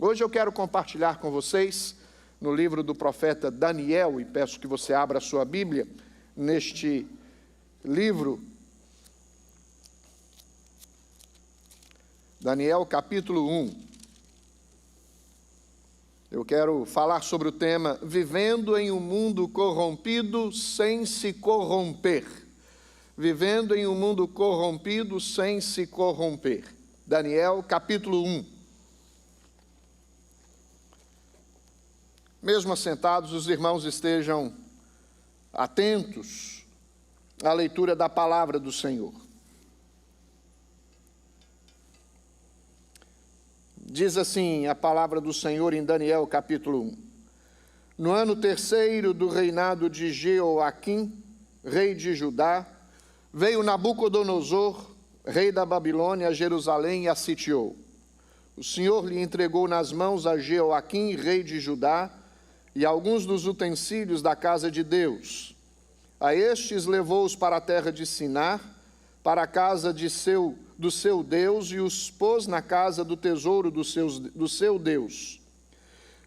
Hoje eu quero compartilhar com vocês, no livro do profeta Daniel, e peço que você abra a sua Bíblia neste livro, Daniel capítulo 1. Eu quero falar sobre o tema Vivendo em um mundo corrompido sem se corromper. Vivendo em um mundo corrompido sem se corromper. Daniel capítulo 1. Mesmo assentados, os irmãos estejam atentos à leitura da palavra do Senhor. Diz assim a palavra do Senhor em Daniel capítulo 1. No ano terceiro do reinado de Jeoaquim, rei de Judá, veio Nabucodonosor, rei da Babilônia, a Jerusalém e a sitiou. O Senhor lhe entregou nas mãos a Jeoaquim, rei de Judá, e alguns dos utensílios da casa de Deus. A estes levou-os para a terra de Sinar, para a casa do seu Deus, e os pôs na casa do tesouro do seu Deus.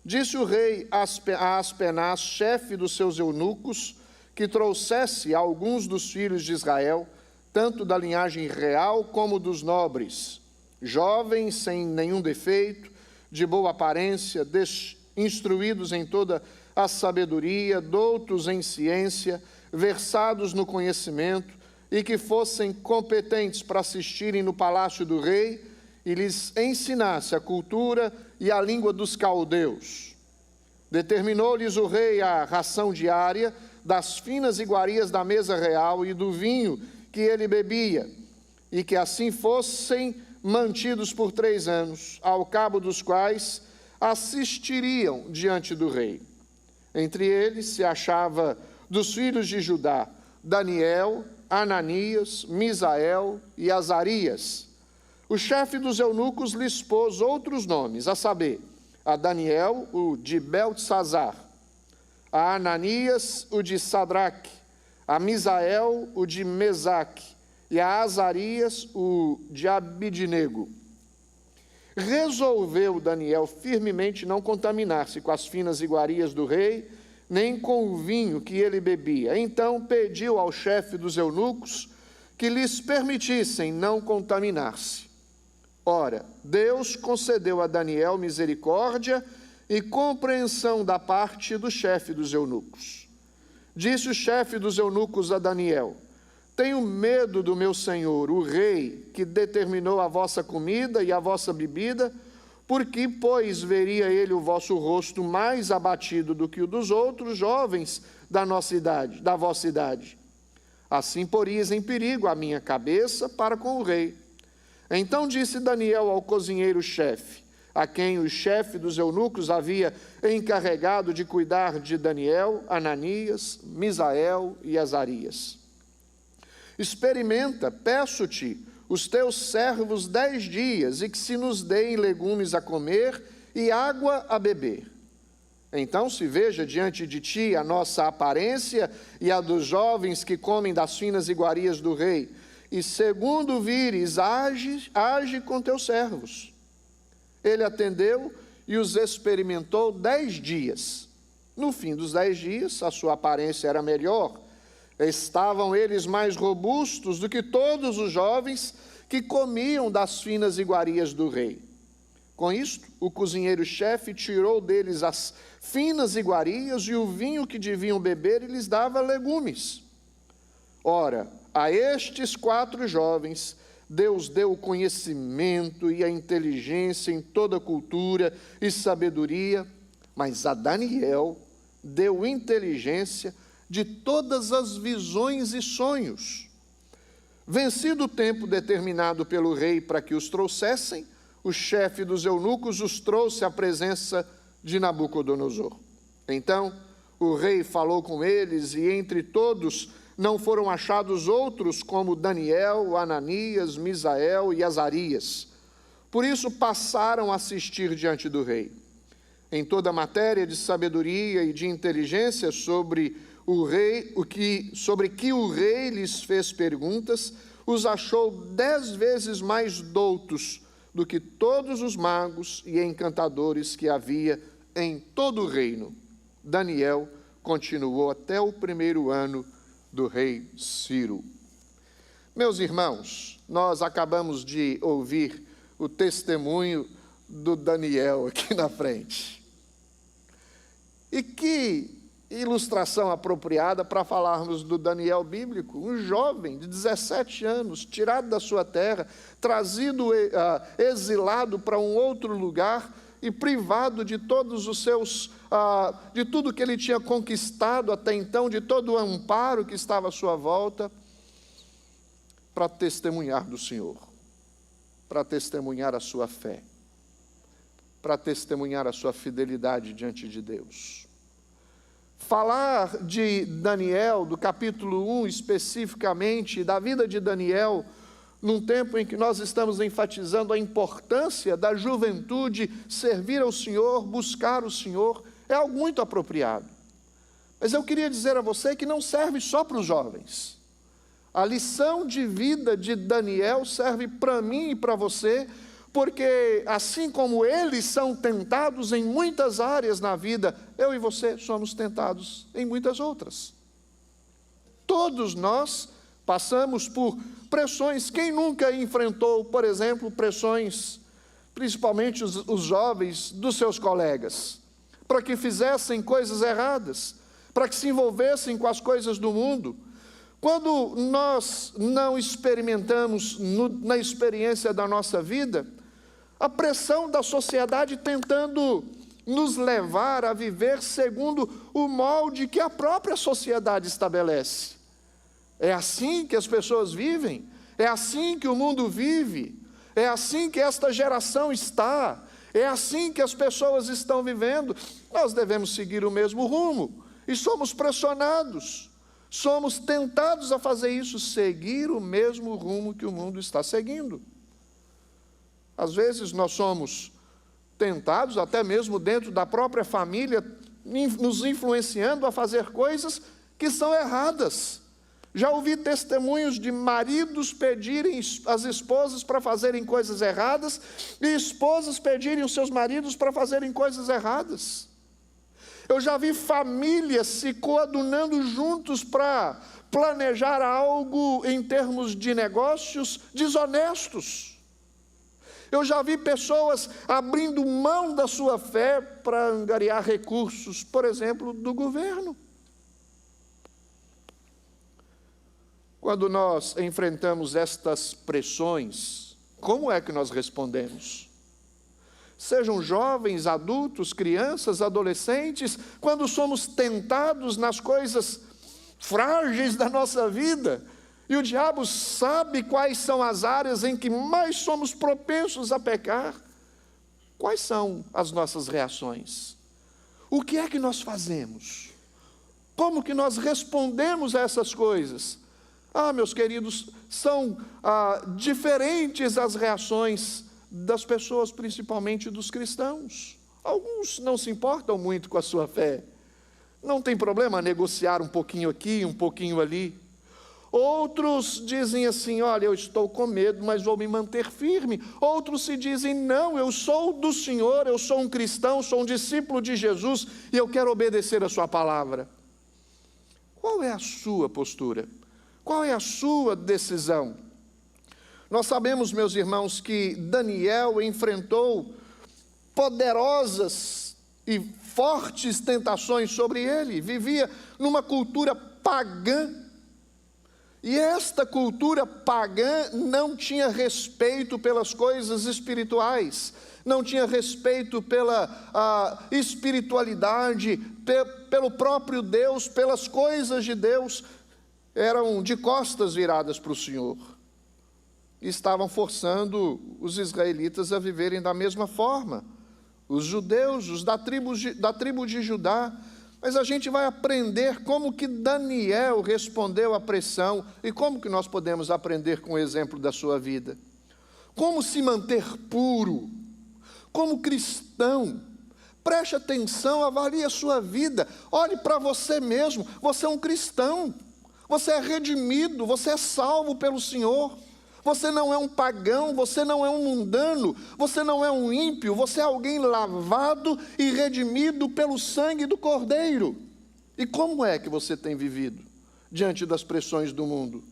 Disse o rei a Aspenaz, chefe dos seus eunucos, que trouxesse alguns dos filhos de Israel, tanto da linhagem real como dos nobres, jovens, sem nenhum defeito, de boa aparência, instruídos em toda a sabedoria, doutos em ciência, versados no conhecimento, e que fossem competentes para assistirem no palácio do rei e lhes ensinasse a cultura e a língua dos caldeus. Determinou-lhes o rei a ração diária das finas iguarias da mesa real e do vinho que ele bebia, e que assim fossem mantidos por 3 anos, ao cabo dos quais assistiriam diante do rei. Entre eles se achava dos filhos de Judá, Daniel, Ananias, Misael e Azarias. O chefe dos eunucos lhes pôs outros nomes, a saber, a Daniel, o de Beltesazar, a Ananias, o de Sadraque, a Misael, o de Mesaque, e a Azarias, o de Abidnego. Resolveu Daniel firmemente não contaminar-se com as finas iguarias do rei, nem com o vinho que ele bebia. Então pediu ao chefe dos eunucos que lhes permitissem não contaminar-se. Ora, Deus concedeu a Daniel misericórdia e compreensão da parte do chefe dos eunucos. Disse o chefe dos eunucos a Daniel: tenho medo do meu senhor, o rei, que determinou a vossa comida e a vossa bebida, porque, pois, veria ele o vosso rosto mais abatido do que o dos outros jovens da vossa idade. Assim porias em perigo a minha cabeça para com o rei. Então disse Daniel ao cozinheiro-chefe, a quem o chefe dos eunucos havia encarregado de cuidar de Daniel, Ananias, Misael e Azarias: experimenta, peço-te, os teus servos 10 dias, e que se nos deem legumes a comer e água a beber. Então se veja diante de ti a nossa aparência e a dos jovens que comem das finas iguarias do rei, e segundo vires, age com teus servos. Ele atendeu e os experimentou 10 dias. No fim dos 10 dias, a sua aparência era melhor. Estavam eles mais robustos do que todos os jovens que comiam das finas iguarias do rei. Com isto, o cozinheiro-chefe tirou deles as finas iguarias e o vinho que deviam beber e lhes dava legumes. Ora, a estes 4 jovens, Deus deu o conhecimento e a inteligência em toda cultura e sabedoria, mas a Daniel deu inteligência de todas as visões e sonhos. Vencido o tempo determinado pelo rei para que os trouxessem, o chefe dos eunucos os trouxe à presença de Nabucodonosor. Então o rei falou com eles, e entre todos não foram achados outros como Daniel, Ananias, Misael e Azarias. Por isso passaram a assistir diante do rei. Em toda a matéria de sabedoria e de inteligência sobre que o rei lhes fez perguntas, os achou 10 vezes mais doutos, do que todos os magos e encantadores que havia em todo o reino. Daniel continuou até o 1º ano do rei Ciro. Meus irmãos, nós acabamos de ouvir o testemunho do Daniel aqui na frente. E que ilustração apropriada para falarmos do Daniel bíblico, um jovem de 17 anos, tirado da sua terra, trazido, exilado para um outro lugar e privado de todos os seus, de tudo que ele tinha conquistado até então, de todo o amparo que estava à sua volta, para testemunhar do Senhor, para testemunhar a sua fé, para testemunhar a sua fidelidade diante de Deus. Falar de Daniel, do capítulo 1 especificamente, da vida de Daniel, num tempo em que nós estamos enfatizando a importância da juventude servir ao Senhor, buscar o Senhor, é algo muito apropriado. Mas eu queria dizer a você que não serve só para os jovens. A lição de vida de Daniel serve para mim e para você, porque assim como eles são tentados em muitas áreas na vida, eu e você somos tentados em muitas outras. Todos nós passamos por pressões. Quem nunca enfrentou, por exemplo, pressões, principalmente os jovens dos seus colegas, para que fizessem coisas erradas, para que se envolvessem com as coisas do mundo? Quando nós não experimentamos na experiência da nossa vida, a pressão da sociedade tentando nos levar a viver segundo o molde que a própria sociedade estabelece. É assim que as pessoas vivem, é assim que o mundo vive, é assim que esta geração está, é assim que as pessoas estão vivendo. Nós devemos seguir o mesmo rumo e somos pressionados. Somos tentados a fazer isso, seguir o mesmo rumo que o mundo está seguindo. Às vezes nós somos tentados, até mesmo dentro da própria família, nos influenciando a fazer coisas que são erradas. Já ouvi testemunhos de maridos pedirem as esposas para fazerem coisas erradas e esposas pedirem os seus maridos para fazerem coisas erradas. Eu já vi famílias se coadunando juntos para planejar algo em termos de negócios desonestos. Eu já vi pessoas abrindo mão da sua fé para angariar recursos, por exemplo, do governo. Quando nós enfrentamos estas pressões, como é que nós respondemos? Sejam jovens, adultos, crianças, adolescentes, quando somos tentados nas coisas frágeis da nossa vida, e o diabo sabe quais são as áreas em que mais somos propensos a pecar, quais são as nossas reações? O que é que nós fazemos? Como que nós respondemos a essas coisas? Meus queridos, são diferentes as reações das pessoas, principalmente dos cristãos. Alguns não se importam muito com a sua fé. Não tem problema negociar um pouquinho aqui, um pouquinho ali. Outros dizem assim, olha, eu estou com medo, mas vou me manter firme. Outros se dizem, não, eu sou do Senhor, eu sou um cristão, sou um discípulo de Jesus, e eu quero obedecer a sua palavra. Qual é a sua postura? Qual é a sua decisão? Nós sabemos, meus irmãos, que Daniel enfrentou poderosas e fortes tentações sobre ele. Vivia numa cultura pagã. E esta cultura pagã não tinha respeito pelas coisas espirituais, não tinha respeito pela espiritualidade, pelo próprio Deus, pelas coisas de Deus. Eram de costas viradas para o Senhor. E estavam forçando os israelitas a viverem da mesma forma. Os judeus, os da tribo de Judá. Mas a gente vai aprender como que Daniel respondeu à pressão e como que nós podemos aprender com o exemplo da sua vida. Como se manter puro, como cristão. Preste atenção, avalie a sua vida. Olhe para você mesmo, você é um cristão. Você é redimido, você é salvo pelo Senhor. Você não é um pagão, você não é um mundano, você não é um ímpio, você é alguém lavado e redimido pelo sangue do Cordeiro. E como é que você tem vivido diante das pressões do mundo?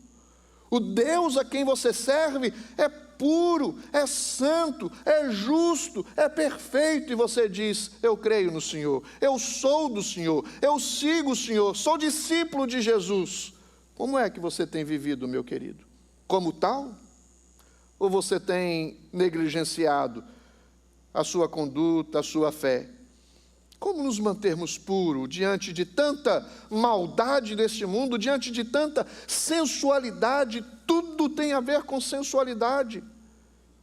O Deus a quem você serve é puro, é santo, é justo, é perfeito, e você diz: eu creio no Senhor, eu sou do Senhor, eu sigo o Senhor, sou discípulo de Jesus. Como é que você tem vivido, meu querido? Como tal? Ou você tem negligenciado a sua conduta, a sua fé? Como nos mantermos puros diante de tanta maldade deste mundo, diante de tanta sensualidade? Tudo tem a ver com sensualidade.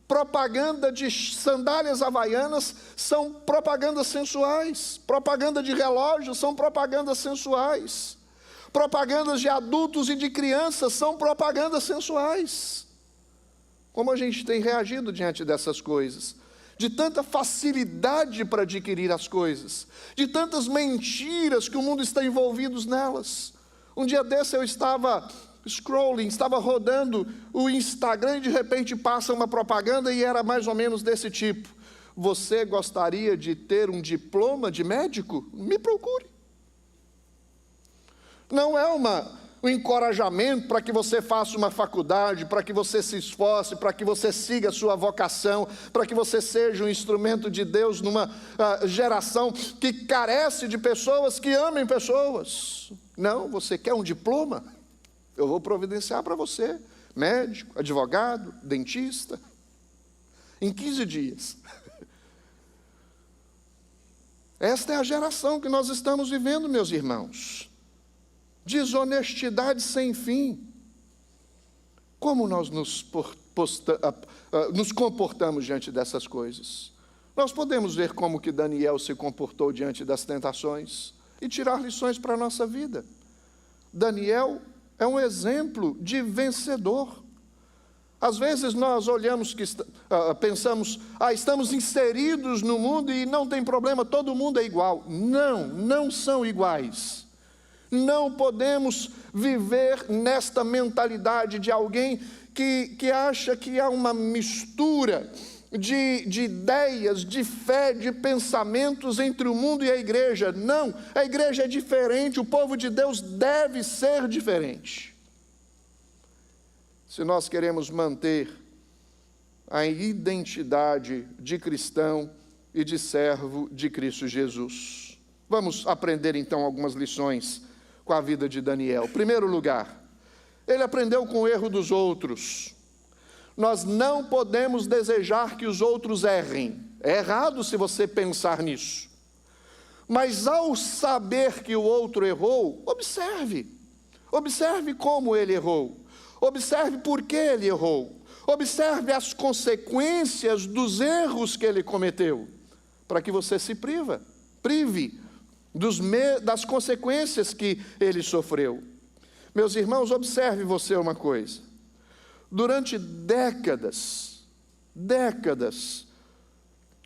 Propaganda de sandálias havaianas são propagandas sensuais. Propaganda de relógios são propagandas sensuais. Propagandas de adultos e de crianças são propagandas sensuais. Como a gente tem reagido diante dessas coisas? De tanta facilidade para adquirir as coisas, de tantas mentiras que o mundo está envolvido nelas. Um dia desse eu estava scrolling, estava rodando o Instagram e de repente passa uma propaganda e era mais ou menos desse tipo: você gostaria de ter um diploma de médico? Me procure. Não é um encorajamento para que você faça uma faculdade, para que você se esforce, para que você siga a sua vocação, para que você seja um instrumento de Deus numa geração que carece de pessoas que amem pessoas. Não, você quer um diploma? Eu vou providenciar para você, médico, advogado, dentista, em 15 dias. Esta é a geração que nós estamos vivendo, meus irmãos. Desonestidade sem fim. Como nós nos comportamos diante dessas coisas? Nós podemos ver como que Daniel se comportou diante das tentações e tirar lições para a nossa vida. Daniel é um exemplo de vencedor. Às vezes nós olhamos, pensamos, estamos inseridos no mundo e não tem problema, todo mundo é igual. Não, não são iguais. Não podemos viver nesta mentalidade de alguém que acha que há uma mistura de ideias, de fé, de pensamentos entre o mundo e a igreja. Não, a igreja é diferente, o povo de Deus deve ser diferente. Se nós queremos manter a identidade de cristão e de servo de Cristo Jesus. Vamos aprender então algumas lições com a vida de Daniel. Em primeiro lugar, ele aprendeu com o erro dos outros. Nós não podemos desejar que os outros errem. É errado se você pensar nisso. Mas ao saber que o outro errou, observe. Observe como ele errou. Observe por que ele errou. Observe as consequências dos erros que ele cometeu, para que você se prive das consequências que ele sofreu. Meus irmãos, observe você uma coisa. Durante décadas,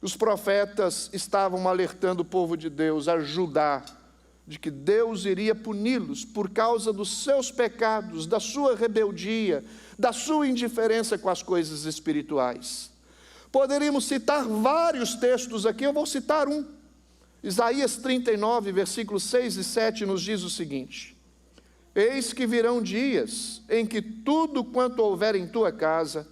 os profetas estavam alertando o povo de Deus a Judá de que Deus iria puni-los por causa dos seus pecados, da sua rebeldia, da sua indiferença com as coisas espirituais. Poderíamos citar vários textos aqui, eu vou citar um. Isaías 39, versículos 6 e 7 nos diz o seguinte: eis que virão dias em que tudo quanto houver em tua casa,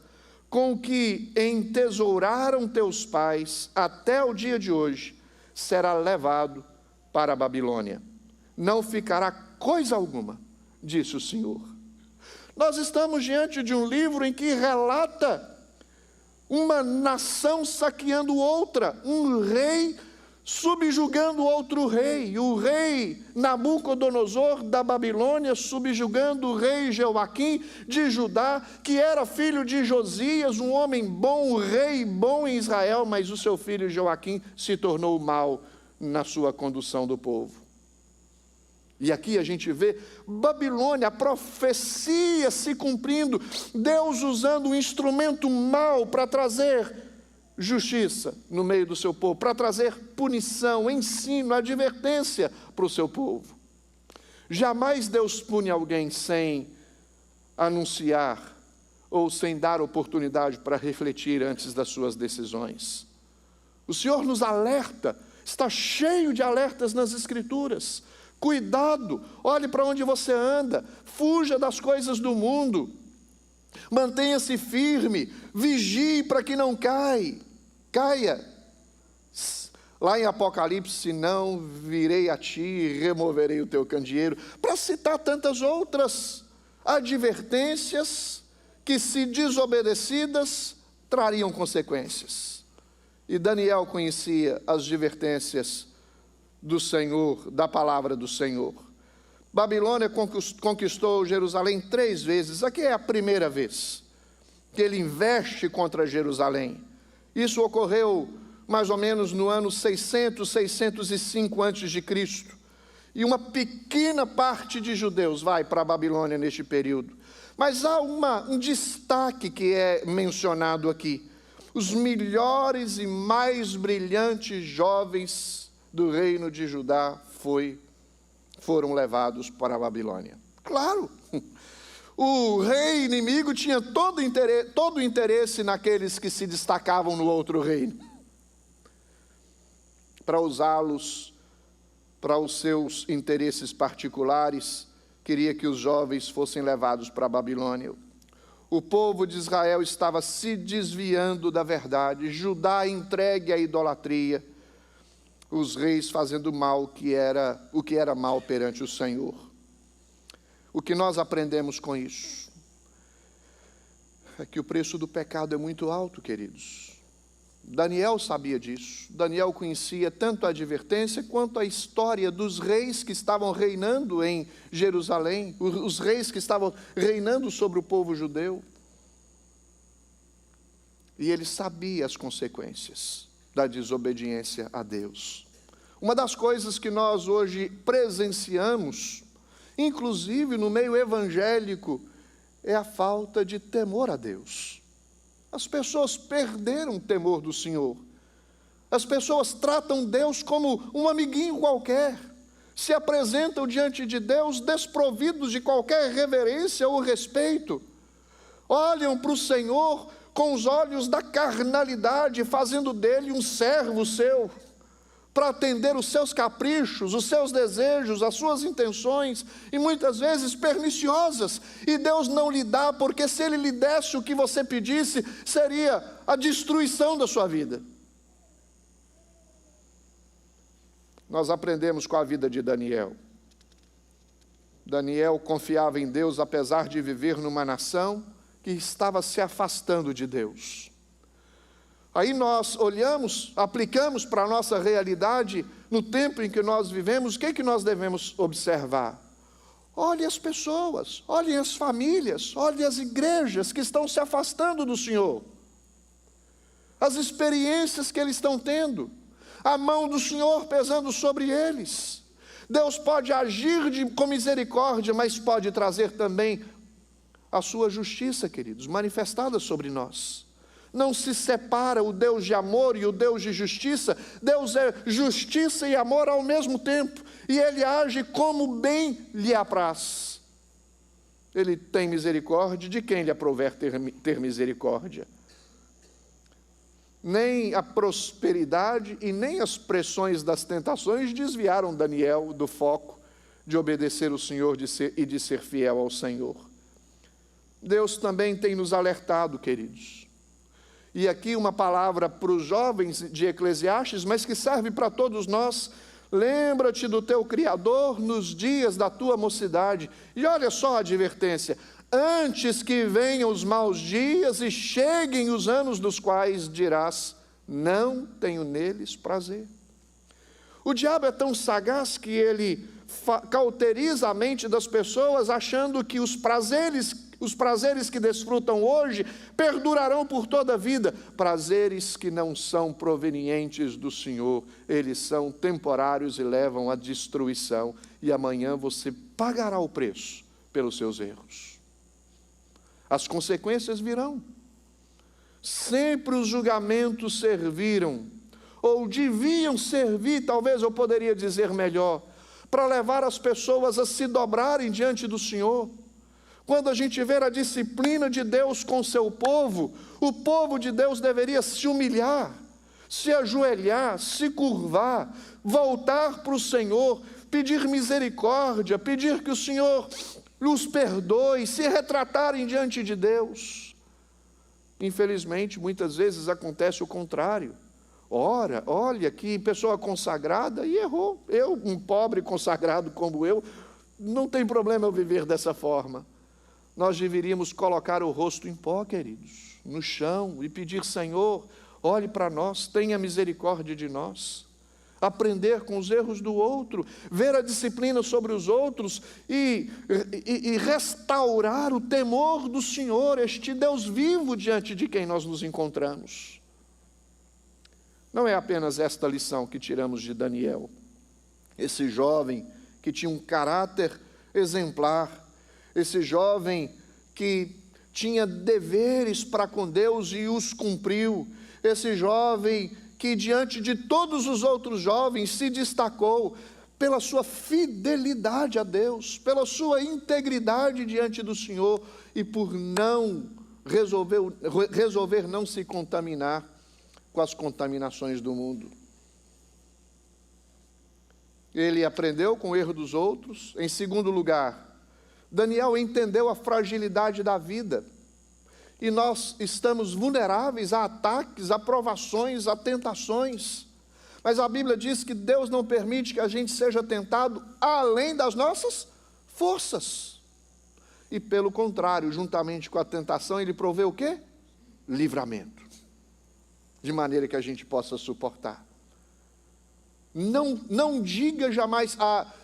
com o que entesouraram teus pais até o dia de hoje, será levado para a Babilônia. Não ficará coisa alguma, disse o Senhor. Nós estamos diante de um livro em que relata uma nação saqueando outra, um rei subjugando outro rei, o rei Nabucodonosor da Babilônia subjugando o rei Joaquim de Judá, que era filho de Josias, um homem bom, um rei bom em Israel, mas o seu filho Joaquim se tornou mau na sua condução do povo. E aqui a gente vê Babilônia, a profecia se cumprindo, Deus usando um instrumento mau para trazer justiça no meio do seu povo, para trazer punição, ensino, advertência para o seu povo. Jamais Deus pune alguém sem anunciar ou sem dar oportunidade para refletir antes das suas decisões. O Senhor nos alerta, está cheio de alertas nas Escrituras. Cuidado, olhe para onde você anda, fuja das coisas do mundo, mantenha-se firme, vigie para que não caia. Lá em Apocalipse, não virei a ti e removerei o teu candeeiro, para citar tantas outras advertências que, se desobedecidas, trariam consequências. E Daniel conhecia as advertências do Senhor, da palavra do Senhor. Babilônia conquistou Jerusalém 3 vezes. Aqui é a primeira vez que ele investe contra Jerusalém. Isso ocorreu mais ou menos no ano 600, 605 a.C. E uma pequena parte de judeus vai para a Babilônia neste período. Mas há um destaque que é mencionado aqui. Os melhores e mais brilhantes jovens do reino de Judá foram levados para a Babilônia. Claro, o rei inimigo tinha todo o interesse naqueles que se destacavam no outro reino, para usá-los para os seus interesses particulares. Queria que os jovens fossem levados para a Babilônia. O povo de Israel estava se desviando da verdade, Judá entregue à idolatria, os reis fazendo mal o que era mal perante o Senhor. O que nós aprendemos com isso? É que o preço do pecado é muito alto, queridos. Daniel sabia disso. Daniel conhecia tanto a advertência quanto a história dos reis que estavam reinando em Jerusalém, os reis que estavam reinando sobre o povo judeu. E ele sabia as consequências da desobediência a Deus. Uma das coisas que nós hoje presenciamos, inclusive no meio evangélico, é a falta de temor a Deus. As pessoas perderam o temor do Senhor. As pessoas tratam Deus como um amiguinho qualquer. Se apresentam diante de Deus desprovidos de qualquer reverência ou respeito. Olham para o Senhor com os olhos da carnalidade, fazendo dele um servo seu, para atender os seus caprichos, os seus desejos, as suas intenções, e muitas vezes perniciosas, e Deus não lhe dá, porque se Ele lhe desse o que você pedisse, seria a destruição da sua vida. Nós aprendemos com a vida de Daniel. Daniel confiava em Deus, apesar de viver numa nação que estava se afastando de Deus. Aí nós olhamos, aplicamos para a nossa realidade, no tempo em que nós vivemos, o que é que nós devemos observar? Olhe as pessoas, olhem as famílias, olhem as igrejas que estão se afastando do Senhor. As experiências que eles estão tendo, a mão do Senhor pesando sobre eles. Deus pode agir com misericórdia, mas pode trazer também a sua justiça, queridos, manifestada sobre nós. Não se separa o Deus de amor e o Deus de justiça. Deus é justiça e amor ao mesmo tempo, e Ele age como bem lhe apraz. Ele tem misericórdia de quem lhe aprouver ter misericórdia. Nem a prosperidade e nem as pressões das tentações desviaram Daniel do foco de obedecer o Senhor e de ser fiel ao Senhor. Deus também tem nos alertado, queridos. E aqui uma palavra para os jovens de Eclesiastes, mas que serve para todos nós. Lembra-te do teu Criador nos dias da tua mocidade. E olha só a advertência: antes que venham os maus dias e cheguem os anos dos quais dirás, não tenho neles prazer. O diabo é tão sagaz que ele cauteriza a mente das pessoas, achando que os prazeres que desfrutam hoje perdurarão por toda a vida. Prazeres que não são provenientes do Senhor, eles são temporários e levam à destruição, e amanhã você pagará o preço pelos seus erros. As consequências virão. Sempre os julgamentos serviram, ou deviam servir, talvez eu poderia dizer melhor, para levar as pessoas a se dobrarem diante do Senhor. Quando a gente vê a disciplina de Deus com seu povo, o povo de Deus deveria se humilhar, se ajoelhar, se curvar, voltar para o Senhor, pedir misericórdia, pedir que o Senhor os perdoe, se retratarem diante de Deus. Infelizmente, muitas vezes acontece o contrário. Ora, olha que pessoa consagrada e errou. Eu, um pobre consagrado como eu, não tem problema eu viver dessa forma. Nós deveríamos colocar o rosto em pó, queridos, no chão e pedir: Senhor, olhe para nós, tenha misericórdia de nós. Aprender com os erros do outro, ver a disciplina sobre os outros e restaurar o temor do Senhor, este Deus vivo diante de quem nós nos encontramos. Não é apenas esta lição que tiramos de Daniel. Esse jovem que tinha um caráter exemplar, esse jovem que tinha deveres para com Deus e os cumpriu, esse jovem que diante de todos os outros jovens se destacou pela sua fidelidade a Deus, pela sua integridade diante do Senhor e por não resolver não se contaminar com as contaminações do mundo. Ele aprendeu com o erro dos outros. Em segundo lugar, Daniel entendeu a fragilidade da vida. E nós estamos vulneráveis a ataques, a provações, a tentações. Mas a Bíblia diz que Deus não permite que a gente seja tentado além das nossas forças. E pelo contrário, juntamente com a tentação, Ele provê o quê? Livramento. De maneira que a gente possa suportar. Não diga jamais: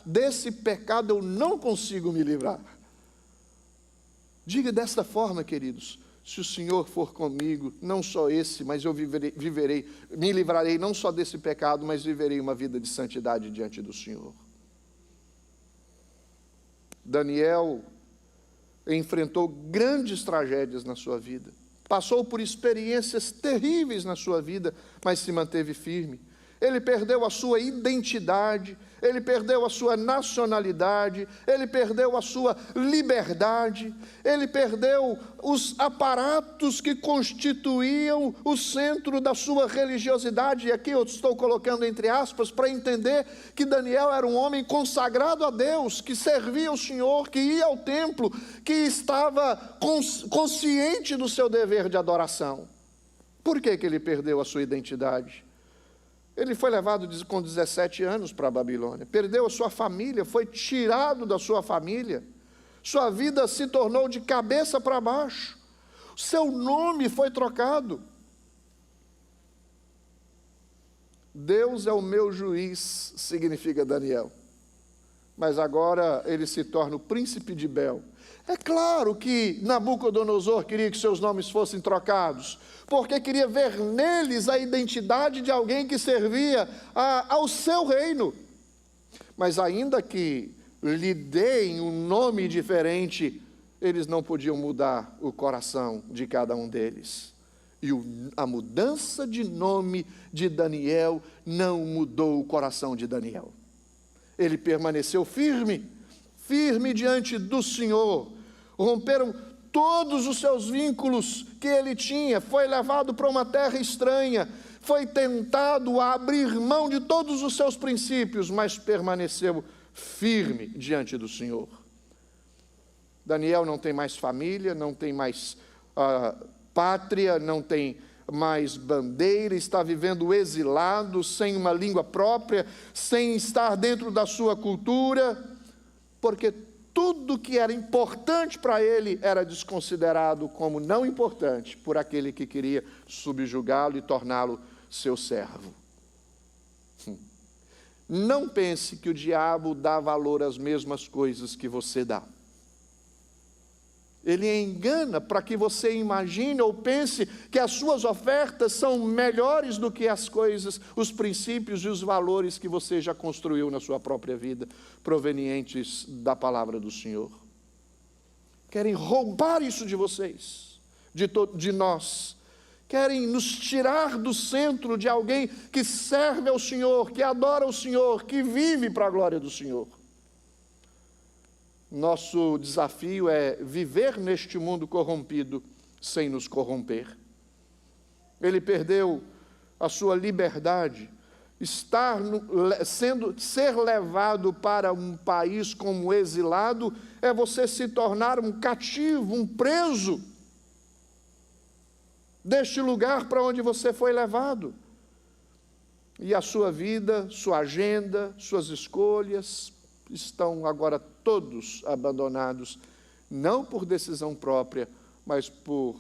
desse pecado eu não consigo me livrar. Diga desta forma, queridos: se o Senhor for comigo, não só esse, mas eu me livrarei não só desse pecado, mas viverei uma vida de santidade diante do Senhor. Daniel enfrentou grandes tragédias na sua vida. Passou por experiências terríveis na sua vida, mas se manteve firme. Ele perdeu a sua identidade, ele perdeu a sua nacionalidade, ele perdeu a sua liberdade, ele perdeu os aparatos que constituíam o centro da sua religiosidade. E aqui eu estou colocando entre aspas para entender que Daniel era um homem consagrado a Deus, que servia o Senhor, que ia ao templo, que estava consciente do seu dever de adoração. Por que ele perdeu a sua identidade? Ele foi levado com 17 anos para a Babilônia, perdeu a sua família, foi tirado da sua família, sua vida se tornou de cabeça para baixo, seu nome foi trocado. Deus é o meu juiz, significa Daniel, mas agora ele se torna o príncipe de Bel. É claro que Nabucodonosor queria que seus nomes fossem trocados, porque queria ver neles a identidade de alguém que servia ao seu reino. Mas ainda que lhe deem um nome diferente, eles não podiam mudar o coração de cada um deles. E a mudança de nome de Daniel não mudou o coração de Daniel. Ele permaneceu firme diante do Senhor. Romperam todos os seus vínculos que ele tinha, foi levado para uma terra estranha, foi tentado a abrir mão de todos os seus princípios, mas permaneceu firme diante do Senhor. Daniel não tem mais família, não tem mais pátria, não tem mais bandeira, está vivendo exilado, sem uma língua própria, sem estar dentro da sua cultura, porque tudo que era importante para ele era desconsiderado como não importante por aquele que queria subjugá-lo e torná-lo seu servo. Não pense que o diabo dá valor às mesmas coisas que você dá. Ele engana para que você imagine ou pense que as suas ofertas são melhores do que as coisas, os princípios e os valores que você já construiu na sua própria vida, provenientes da palavra do Senhor. Querem roubar isso de vocês, de nós. Querem nos tirar do centro de alguém que serve ao Senhor, que adora o Senhor, que vive para a glória do Senhor. Nosso desafio é viver neste mundo corrompido sem nos corromper. Ele perdeu a sua liberdade. Ser levado para um país como exilado é você se tornar um cativo, um preso deste lugar para onde você foi levado. E a sua vida, sua agenda, suas escolhas estão agora todos abandonados, não por decisão própria, mas por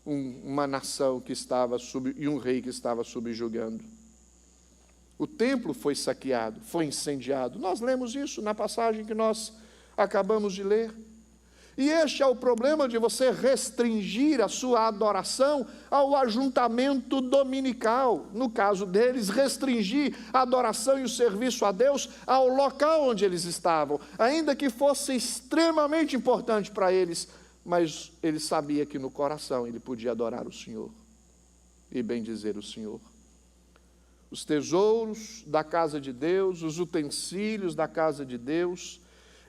uma nação que estava e um rei que estava subjugando. O templo foi saqueado, foi incendiado. Nós lemos isso na passagem que nós acabamos de ler. E este é o problema de você restringir a sua adoração ao ajuntamento dominical. No caso deles, restringir a adoração e o serviço a Deus ao local onde eles estavam, ainda que fosse extremamente importante para eles, mas ele sabia que no coração ele podia adorar o Senhor e bendizer o Senhor. Os tesouros da casa de Deus, os utensílios da casa de Deus,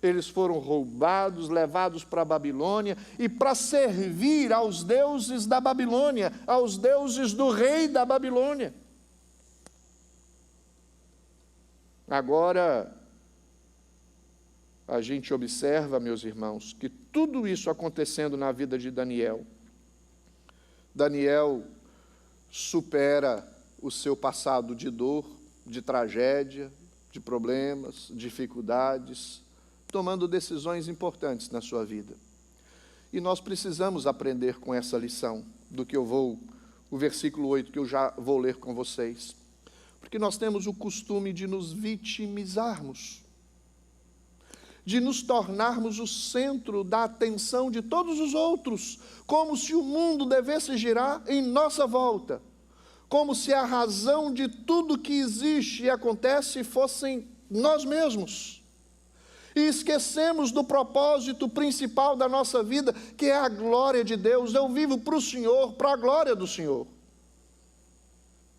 eles foram roubados, levados para a Babilônia, e para servir aos deuses da Babilônia, aos deuses do rei da Babilônia. Agora, a gente observa, meus irmãos, que tudo isso acontecendo na vida de Daniel, Daniel supera o seu passado de dor, de tragédia, de problemas, dificuldades, tomando decisões importantes na sua vida. E nós precisamos aprender com essa lição, o versículo 8, que eu já vou ler com vocês. Porque nós temos o costume de nos vitimizarmos, de nos tornarmos o centro da atenção de todos os outros, como se o mundo devesse girar em nossa volta, como se a razão de tudo que existe e acontece fossem nós mesmos. E esquecemos do propósito principal da nossa vida, que é a glória de Deus. Eu vivo para o Senhor, para a glória do Senhor.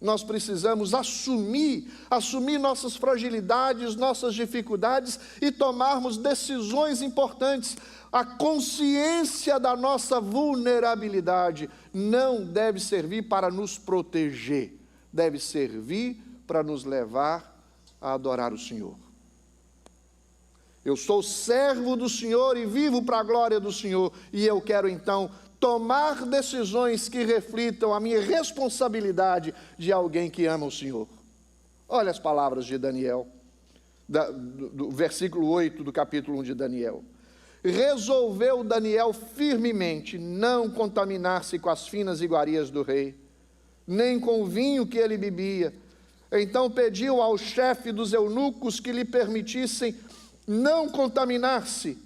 Nós precisamos assumir nossas fragilidades, nossas dificuldades e tomarmos decisões importantes. A consciência da nossa vulnerabilidade não deve servir para nos proteger, deve servir para nos levar a adorar o Senhor. Eu sou servo do Senhor e vivo para a glória do Senhor, e eu quero então tomar decisões que reflitam a minha responsabilidade de alguém que ama o Senhor. Olha as palavras de Daniel, do versículo 8 do capítulo 1 de Daniel. Resolveu Daniel firmemente não contaminar-se com as finas iguarias do rei, nem com o vinho que ele bebia. Então pediu ao chefe dos eunucos que lhe permitissem não contaminar-se.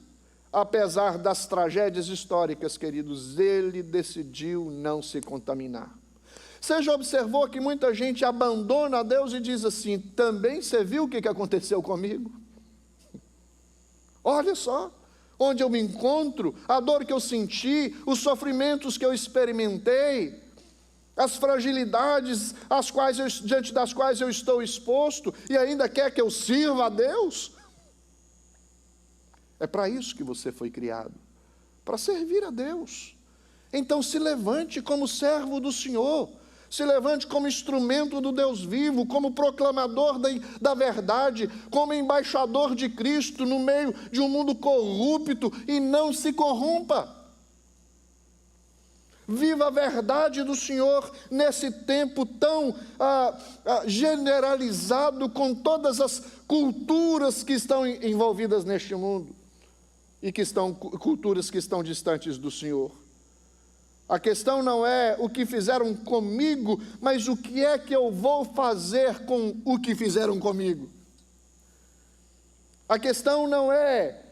Apesar das tragédias históricas, queridos, ele decidiu não se contaminar. Você já observou que muita gente abandona a Deus e diz assim: também você viu o que aconteceu comigo? Olha só, onde eu me encontro, a dor que eu senti, os sofrimentos que eu experimentei, as fragilidades diante das quais eu estou exposto, e ainda quer que eu sirva a Deus? É para isso que você foi criado, para servir a Deus. Então se levante como servo do Senhor, se levante como instrumento do Deus vivo, como proclamador da verdade, como embaixador de Cristo no meio de um mundo corrupto, e não se corrompa. Viva a verdade do Senhor nesse tempo tão generalizado, com todas as culturas que estão envolvidas neste mundo, e culturas que estão distantes do Senhor. A questão não é o que fizeram comigo, mas o que é que eu vou fazer com o que fizeram comigo. A questão não é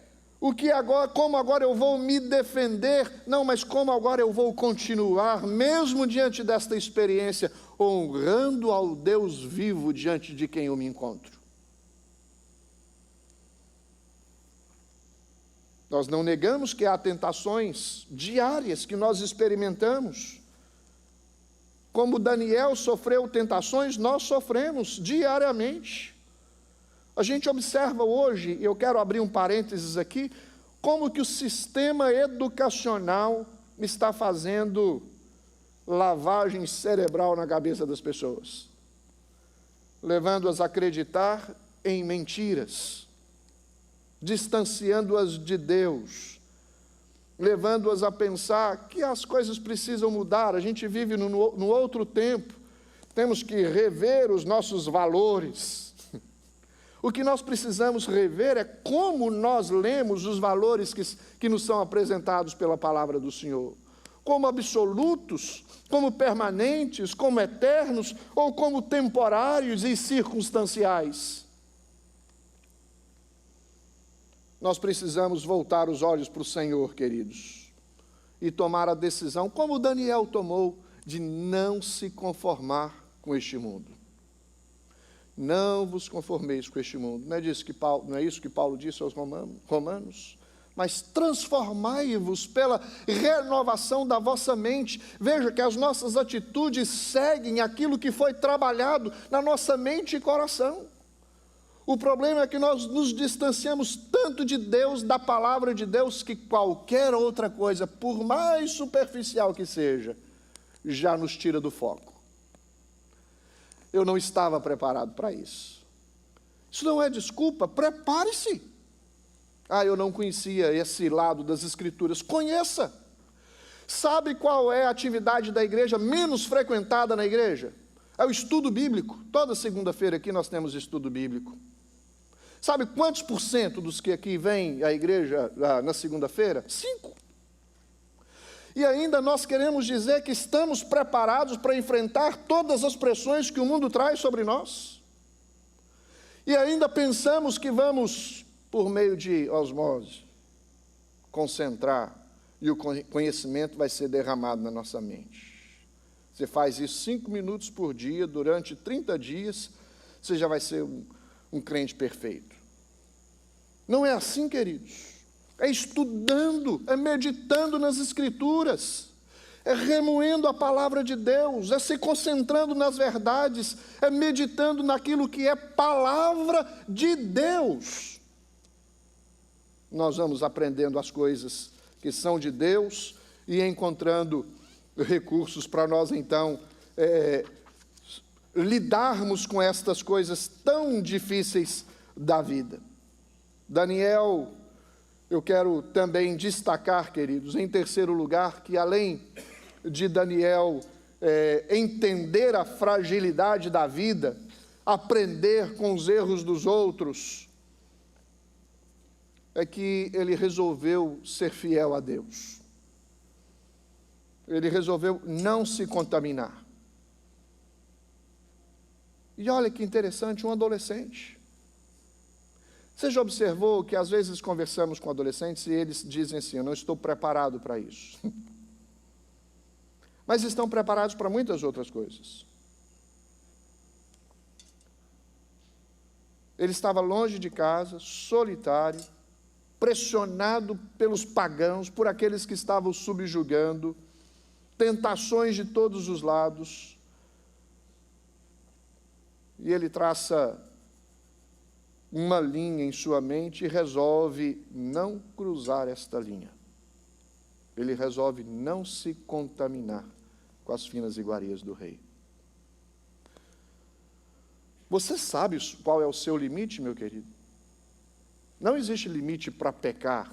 como agora eu vou me defender, não, mas como agora eu vou continuar, mesmo diante desta experiência, honrando ao Deus vivo diante de quem eu me encontro. Nós não negamos que há tentações diárias que nós experimentamos. Como Daniel sofreu tentações, nós sofremos diariamente. A gente observa hoje, e eu quero abrir um parênteses aqui, como que o sistema educacional está fazendo lavagem cerebral na cabeça das pessoas, levando-as a acreditar em mentiras, distanciando-as de Deus, levando-as a pensar que as coisas precisam mudar. A gente vive no outro tempo, temos que rever os nossos valores. O que nós precisamos rever é como nós lemos os valores que nos são apresentados pela palavra do Senhor, como absolutos, como permanentes, como eternos, ou como temporários e circunstanciais. Nós precisamos voltar os olhos para o Senhor, queridos, e tomar a decisão, como Daniel tomou, de não se conformar com este mundo. Não vos conformeis com este mundo. Não é isso que Paulo disse aos romanos? Mas transformai-vos pela renovação da vossa mente. Veja que as nossas atitudes seguem aquilo que foi trabalhado na nossa mente e coração. O problema é que nós nos distanciamos tanto de Deus, da palavra de Deus, que qualquer outra coisa, por mais superficial que seja, já nos tira do foco. Eu não estava preparado para isso. Isso não é desculpa, prepare-se. Eu não conhecia esse lado das Escrituras. Conheça. Sabe qual é a atividade da igreja menos frequentada na igreja? É o estudo bíblico. Toda segunda-feira aqui nós temos estudo bíblico. Sabe quantos por cento dos que aqui vêm à igreja na segunda-feira? 5%. E ainda nós queremos dizer que estamos preparados para enfrentar todas as pressões que o mundo traz sobre nós. E ainda pensamos que vamos, por meio de osmose, concentrar, e o conhecimento vai ser derramado na nossa mente. Você faz isso 5 minutos por dia, durante 30 dias, você já vai ser um crente perfeito. Não é assim, queridos. É estudando, é meditando nas Escrituras, é remoendo a palavra de Deus, é se concentrando nas verdades, é meditando naquilo que é palavra de Deus. Nós vamos aprendendo as coisas que são de Deus e encontrando recursos para nós, então, lidarmos com estas coisas tão difíceis da vida. Daniel, eu quero também destacar, queridos, em terceiro lugar, que além de Daniel entender a fragilidade da vida, aprender com os erros dos outros, é que ele resolveu ser fiel a Deus. Ele resolveu não se contaminar. E olha que interessante, um adolescente. Você já observou que às vezes conversamos com adolescentes e eles dizem assim: eu não estou preparado para isso. Mas estão preparados para muitas outras coisas. Ele estava longe de casa, solitário, pressionado pelos pagãos, por aqueles que estavam subjugando, tentações de todos os lados. E ele traça uma linha em sua mente e resolve não cruzar esta linha. Ele resolve não se contaminar com as finas iguarias do rei. Você sabe qual é o seu limite, meu querido? Não existe limite para pecar.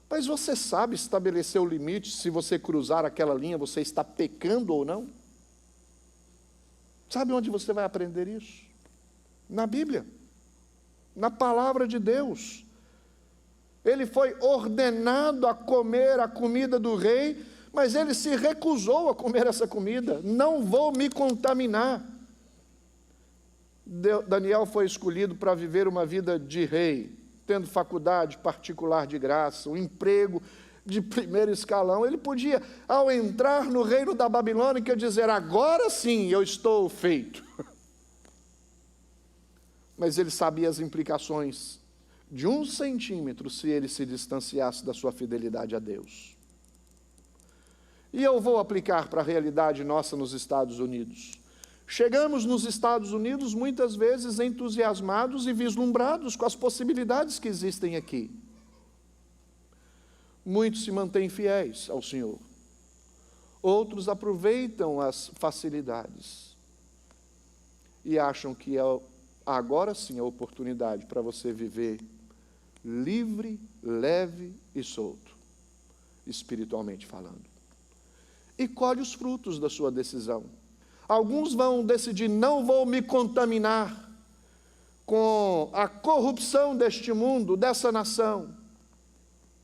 Mas você sabe estabelecer o limite, se você cruzar aquela linha, você está pecando ou não? Sabe onde você vai aprender isso? Na Bíblia. Na palavra de Deus. Ele foi ordenado a comer a comida do rei, mas ele se recusou a comer essa comida. Não vou me contaminar. Daniel foi escolhido para viver uma vida de rei, tendo faculdade particular de graça, um emprego de primeiro escalão. Ele podia, ao entrar no reino da Babilônia, dizer: agora sim eu estou feito. Mas ele sabia as implicações de 1 centímetro se ele se distanciasse da sua fidelidade a Deus. E eu vou aplicar para a realidade nossa nos Estados Unidos. Chegamos nos Estados Unidos muitas vezes entusiasmados e vislumbrados com as possibilidades que existem aqui. muitos se mantêm fiéis ao Senhor. Outros aproveitam as facilidades e acham que agora sim é a oportunidade para você viver livre, leve e solto, espiritualmente falando. E colhe os frutos da sua decisão. Alguns vão decidir: não vou me contaminar com a corrupção deste mundo, dessa nação.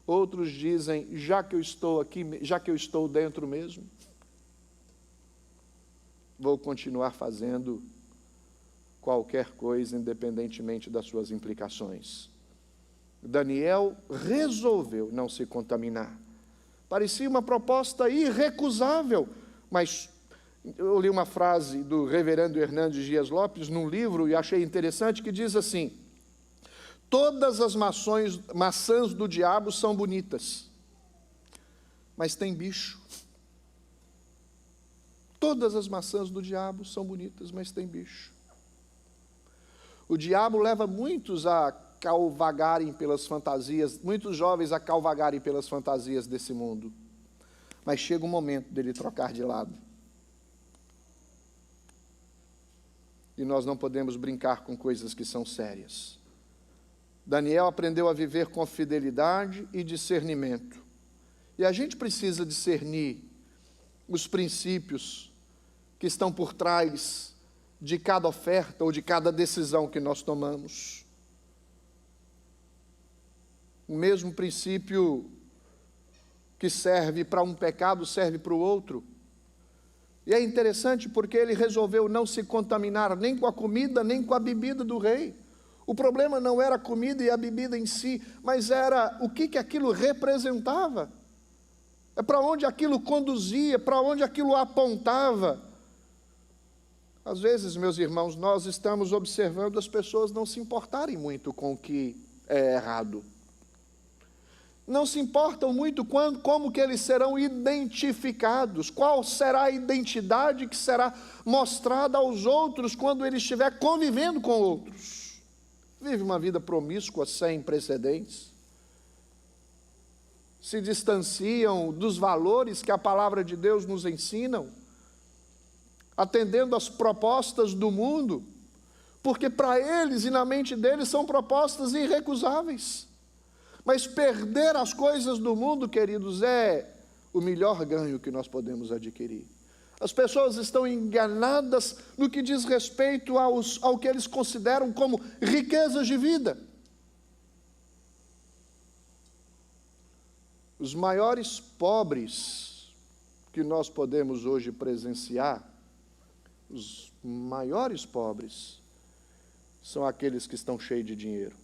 Outros dizem: já que eu estou aqui, já que eu estou dentro mesmo, vou continuar fazendo qualquer coisa, independentemente das suas implicações. Daniel resolveu não se contaminar. Parecia uma proposta irrecusável, mas eu li uma frase do reverendo Hernandes Dias Lopes num livro e achei interessante, que diz assim: todas as maçãs do diabo são bonitas, mas tem bicho. Todas as maçãs do diabo são bonitas, mas tem bicho. O diabo leva muitos a calvagarem pelas fantasias, muitos jovens a calvagarem pelas fantasias desse mundo. Mas chega um momento dele trocar de lado. E nós não podemos brincar com coisas que são sérias. Daniel aprendeu a viver com fidelidade e discernimento. E a gente precisa discernir os princípios que estão por trás de cada oferta ou de cada decisão que nós tomamos. O mesmo princípio que serve para um pecado serve para o outro. E é interessante porque ele resolveu não se contaminar nem com a comida, nem com a bebida do rei. O problema não era a comida e a bebida em si, mas era o que aquilo representava. É para onde aquilo conduzia, para onde aquilo apontava. Às vezes, meus irmãos, nós estamos observando as pessoas não se importarem muito com o que é errado. Não se importam muito como que eles serão identificados, qual será a identidade que será mostrada aos outros quando ele estiver convivendo com outros. Vive uma vida promíscua, sem precedentes. Se distanciam dos valores que a palavra de Deus nos ensina, atendendo às propostas do mundo, porque para eles e na mente deles são propostas irrecusáveis. Mas perder as coisas do mundo, queridos, é o melhor ganho que nós podemos adquirir. As pessoas estão enganadas no que diz respeito ao que eles consideram como riquezas de vida. Os maiores pobres que nós podemos hoje presenciar, os maiores pobres, são aqueles que estão cheios de dinheiro.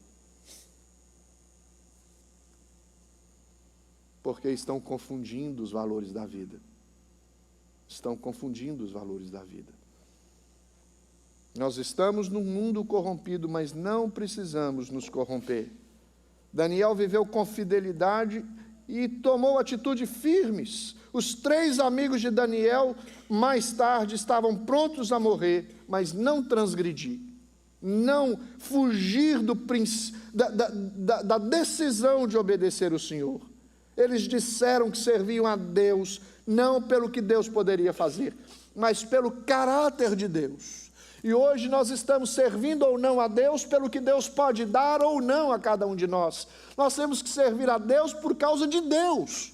Porque estão confundindo os valores da vida. Estão confundindo os valores da vida. Nós estamos num mundo corrompido, mas não precisamos nos corromper. Daniel viveu com fidelidade e tomou atitudes firmes. Os 3 amigos de Daniel, mais tarde, estavam prontos a morrer, mas não transgredir, não fugir da decisão de obedecer o Senhor. Eles disseram que serviam a Deus, não pelo que Deus poderia fazer, mas pelo caráter de Deus. E hoje nós estamos servindo ou não a Deus pelo que Deus pode dar ou não a cada um de nós. Nós temos que servir a Deus por causa de Deus.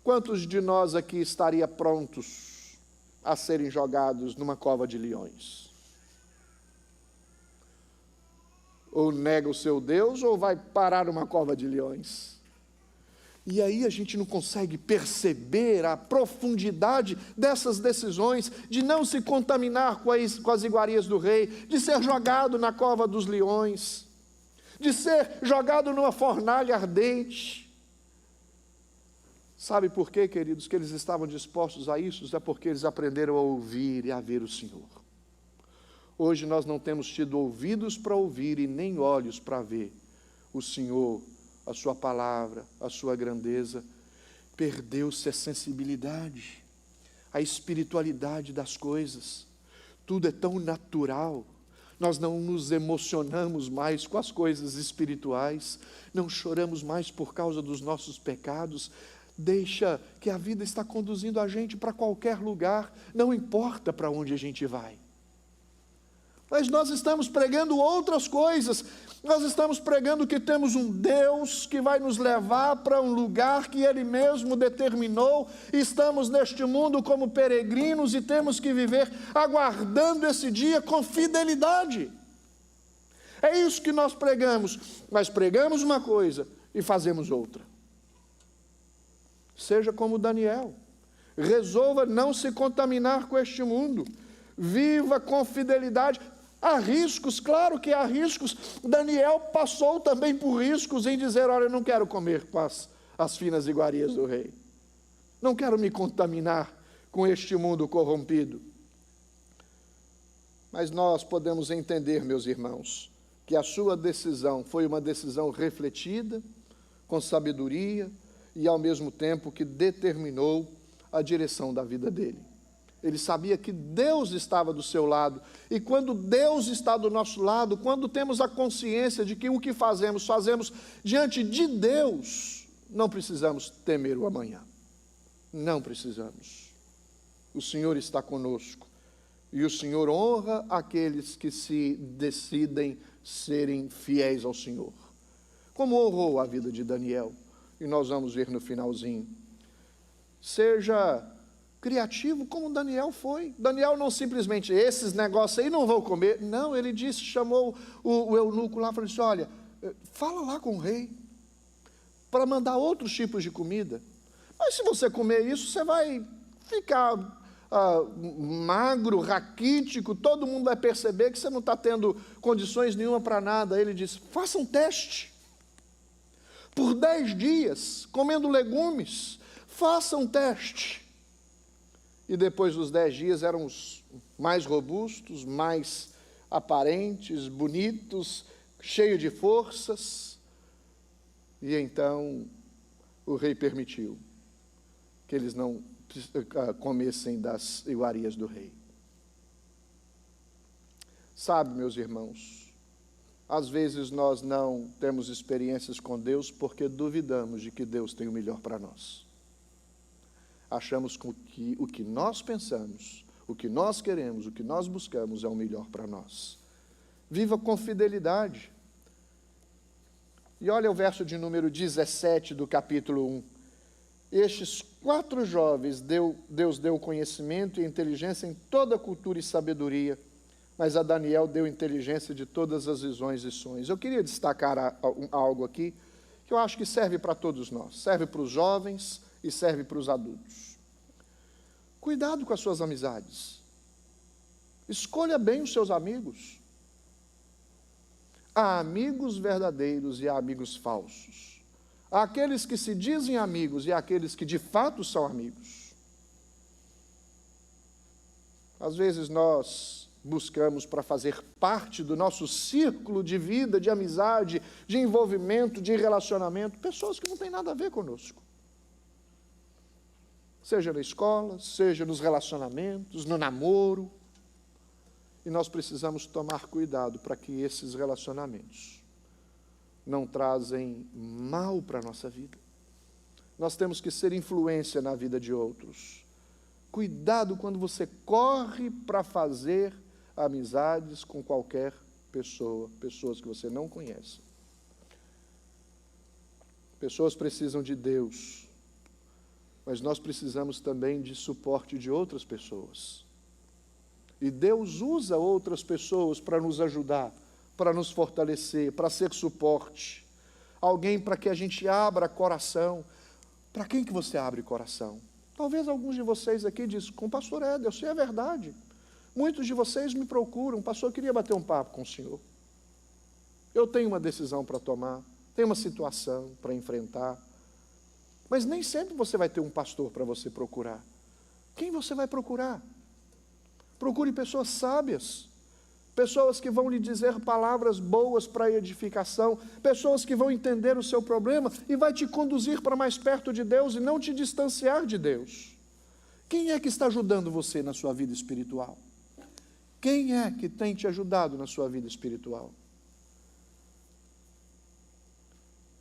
Quantos de nós aqui estaria prontos a serem jogados numa cova de leões? Ou nega o seu Deus, ou vai parar numa cova de leões. E aí a gente não consegue perceber a profundidade dessas decisões, de não se contaminar com as iguarias do rei, de ser jogado na cova dos leões, de ser jogado numa fornalha ardente. Sabe por quê, queridos, que eles estavam dispostos a isso? É porque eles aprenderam a ouvir e a ver o Senhor. Hoje nós não temos tido ouvidos para ouvir e nem olhos para ver o Senhor, a sua palavra, a sua grandeza. Perdeu-se a sensibilidade, a espiritualidade das coisas. Tudo é tão natural, Nós não nos emocionamos mais com as coisas espirituais, não choramos mais por causa dos nossos pecados. Deixa que a vida está conduzindo a gente para qualquer lugar, não importa para onde a gente vai. Mas nós estamos pregando outras coisas, nós estamos pregando que temos um Deus que vai nos levar para um lugar que Ele mesmo determinou. Estamos neste mundo como peregrinos e temos que viver aguardando esse dia com fidelidade. É isso que nós pregamos, mas pregamos uma coisa e fazemos outra. Seja como Daniel, resolva não se contaminar com este mundo, viva com fidelidade. Há riscos, claro que há riscos. Daniel passou também por riscos em dizer: olha, eu não quero comer com as finas iguarias do rei, não quero me contaminar com este mundo corrompido. Mas nós podemos entender, meus irmãos, que a sua decisão foi uma decisão refletida, com sabedoria, e ao mesmo tempo que determinou a direção da vida dele. Ele sabia que Deus estava do seu lado, e quando Deus está do nosso lado, quando temos a consciência de que o que fazemos diante de Deus, não precisamos temer o amanhã, não precisamos. O Senhor está conosco, e o Senhor honra aqueles que se decidem serem fiéis ao Senhor, como honrou a vida de Daniel, e nós vamos ver no finalzinho. Seja criativo como Daniel foi. Daniel não simplesmente, esses negócios aí não vou comer. Não, ele disse, chamou o eunuco lá e falou assim: olha, fala lá com o rei, para mandar outros tipos de comida. Mas se você comer isso, você vai ficar magro, raquítico, todo mundo vai perceber que você não está tendo condições nenhuma para nada. Ele disse: faça um teste. Por 10 dias, comendo legumes, faça um teste. E depois dos 10 dias eram os mais robustos, mais aparentes, bonitos, cheios de forças. E então o rei permitiu que eles não comessem das iguarias do rei. Sabe, meus irmãos, às vezes nós não temos experiências com Deus porque duvidamos de que Deus tem o melhor para nós. Achamos que o que nós pensamos, o que nós queremos, o que nós buscamos é o melhor para nós. Viva com fidelidade. E olha o verso de número 17 do capítulo 1. Estes 4 jovens Deus deu conhecimento e inteligência em toda a cultura e sabedoria, mas a Daniel deu inteligência de todas as visões e sonhos. Eu queria destacar algo aqui que eu acho que serve para todos nós. Serve para os jovens e serve para os adultos. Cuidado com as suas amizades. Escolha bem os seus amigos. Há amigos verdadeiros e há amigos falsos. Há aqueles que se dizem amigos e há aqueles que de fato são amigos. Às vezes nós buscamos para fazer parte do nosso círculo de vida, de amizade, de envolvimento, de relacionamento, pessoas que não têm nada a ver conosco. Seja na escola, seja nos relacionamentos, no namoro. E nós precisamos tomar cuidado para que esses relacionamentos não trazem mal para a nossa vida. Nós temos que ser influência na vida de outros. Cuidado quando você corre para fazer amizades com qualquer pessoa, pessoas que você não conhece. Pessoas precisam de Deus, mas nós precisamos também de suporte de outras pessoas. E Deus usa outras pessoas para nos ajudar, para nos fortalecer, para ser suporte. Alguém para que a gente abra coração. Para quem que você abre coração? Talvez alguns de vocês aqui dizem: com o pastor Éder, eu sei a verdade. Muitos de vocês me procuram: pastor, eu queria bater um papo com o senhor. Eu tenho uma decisão para tomar, tenho uma situação para enfrentar. Mas nem sempre você vai ter um pastor para você procurar. Quem você vai procurar? Procure pessoas sábias, pessoas que vão lhe dizer palavras boas para edificação, pessoas que vão entender o seu problema e vai te conduzir para mais perto de Deus e não te distanciar de Deus. Quem é que está ajudando você na sua vida espiritual? Quem é que tem te ajudado na sua vida espiritual?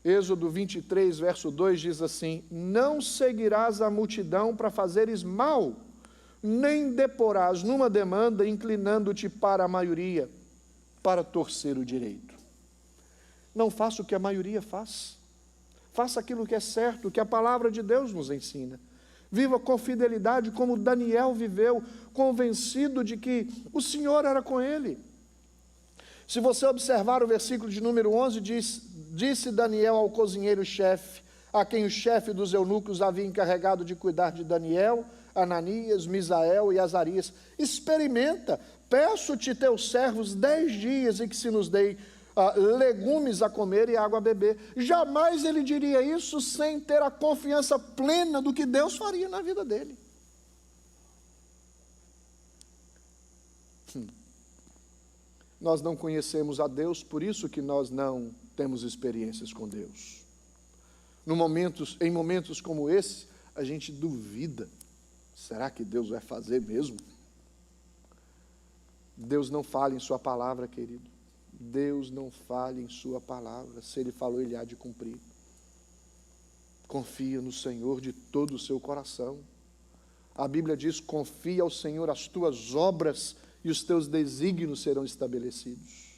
Êxodo 23, verso 2 diz assim: não seguirás a multidão para fazeres mal, nem deporás numa demanda, inclinando-te para a maioria, para torcer o direito. Não faça o que a maioria faz. Faça aquilo que é certo, que a palavra de Deus nos ensina. Viva com fidelidade como Daniel viveu, convencido de que o Senhor era com ele. Se você observar o versículo de número 11, disse Daniel ao cozinheiro-chefe, a quem o chefe dos eunucos havia encarregado de cuidar de Daniel, Ananias, Misael e Azarias: experimenta, peço-te teus servos 10 dias e que se nos dê legumes a comer e água a beber. Jamais ele diria isso sem ter a confiança plena do que Deus faria na vida dele. Nós não conhecemos a Deus, por isso que nós não temos experiências com Deus. Em momentos como esse, a gente duvida: será que Deus vai fazer mesmo? Deus não fala em sua palavra, querido. Deus não fala em sua palavra. Se Ele falou, Ele há de cumprir. Confia no Senhor de todo o seu coração. A Bíblia diz: confia ao Senhor as tuas obras e os teus desígnios serão estabelecidos.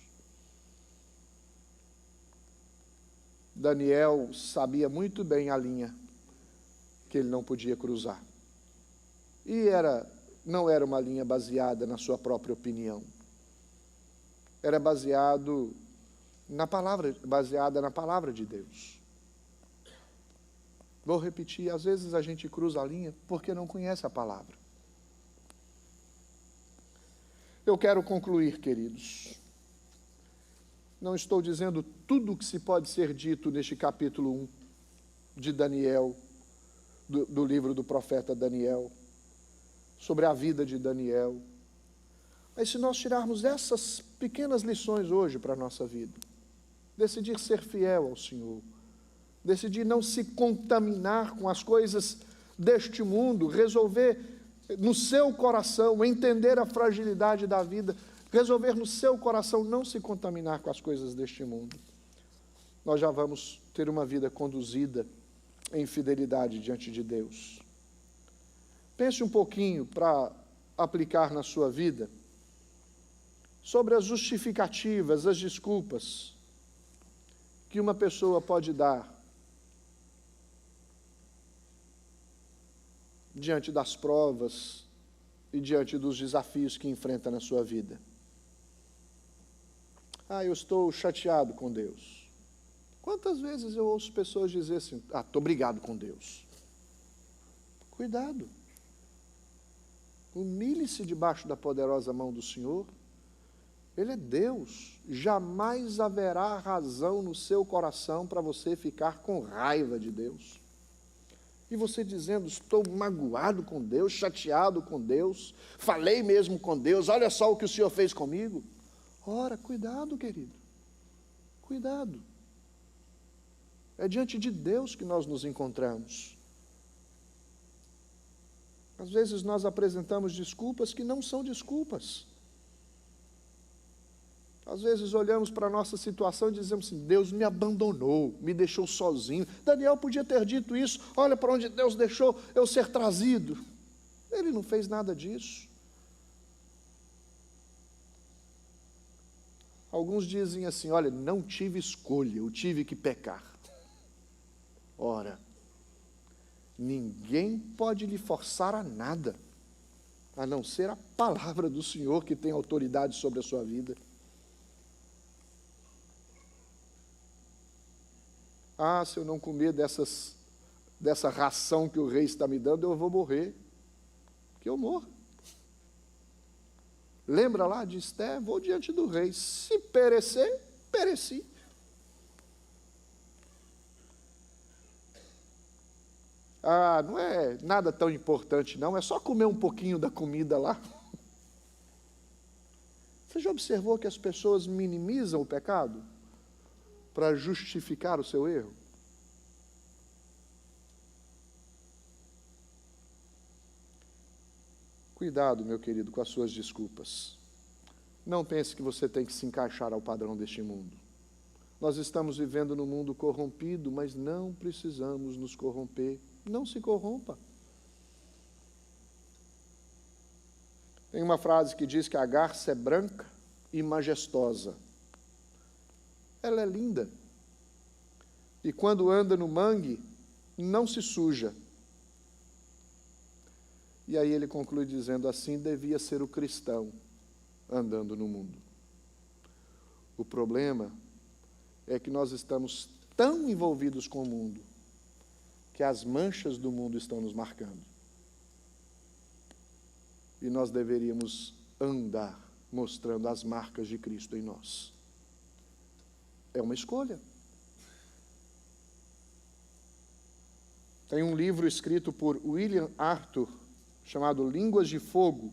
Daniel sabia muito bem a linha que ele não podia cruzar. E não era uma linha baseada na sua própria opinião. Era baseada na palavra de Deus. Vou repetir: às vezes a gente cruza a linha porque não conhece a palavra. Eu quero concluir, queridos. Não estou dizendo tudo o que se pode ser dito neste capítulo 1 de Daniel, do livro do profeta Daniel, sobre a vida de Daniel. Mas se nós tirarmos essas pequenas lições hoje para a nossa vida, decidir ser fiel ao Senhor, decidir não se contaminar com as coisas deste mundo, resolver no seu coração, entender a fragilidade da vida, resolver no seu coração não se contaminar com as coisas deste mundo, nós já vamos ter uma vida conduzida em fidelidade diante de Deus. Pense um pouquinho para aplicar na sua vida sobre as justificativas, as desculpas que uma pessoa pode dar diante das provas e diante dos desafios que enfrenta na sua vida. Eu estou chateado com Deus. Quantas vezes eu ouço pessoas dizer assim: estou brigado com Deus. Cuidado. Humilhe-se debaixo da poderosa mão do Senhor. Ele é Deus. Jamais haverá razão no seu coração para você ficar com raiva de Deus. E você dizendo: estou magoado com Deus, chateado com Deus, falei mesmo com Deus, olha só o que o Senhor fez comigo. Ora, cuidado, querido. Cuidado. É diante de Deus que nós nos encontramos. Às vezes nós apresentamos desculpas que não são desculpas. Às vezes olhamos para a nossa situação e dizemos assim: Deus me abandonou, me deixou sozinho. Daniel podia ter dito isso: olha para onde Deus deixou eu ser trazido. Ele não fez nada disso. Alguns dizem assim: olha, não tive escolha, eu tive que pecar. Ora, ninguém pode lhe forçar a nada, a não ser a palavra do Senhor que tem autoridade sobre a sua vida. Se eu não comer dessa ração que o rei está me dando, eu vou morrer. Que eu morro. Lembra lá de Esther? Vou diante do rei. Se perecer, pereci. Não é nada tão importante não, é só comer um pouquinho da comida lá. Você já observou que as pessoas minimizam o pecado para justificar o seu erro? Cuidado, meu querido, com as suas desculpas. Não pense que você tem que se encaixar ao padrão deste mundo. Nós estamos vivendo num mundo corrompido, mas não precisamos nos corromper. Não se corrompa. Tem uma frase que diz que a garça é branca e majestosa. Ela é linda. E quando anda no mangue, não se suja. E aí ele conclui dizendo assim: devia ser o cristão andando no mundo. O problema é que nós estamos tão envolvidos com o mundo que as manchas do mundo estão nos marcando. E nós deveríamos andar mostrando as marcas de Cristo em nós. É uma escolha. Tem um livro escrito por William Arthur, chamado Línguas de Fogo.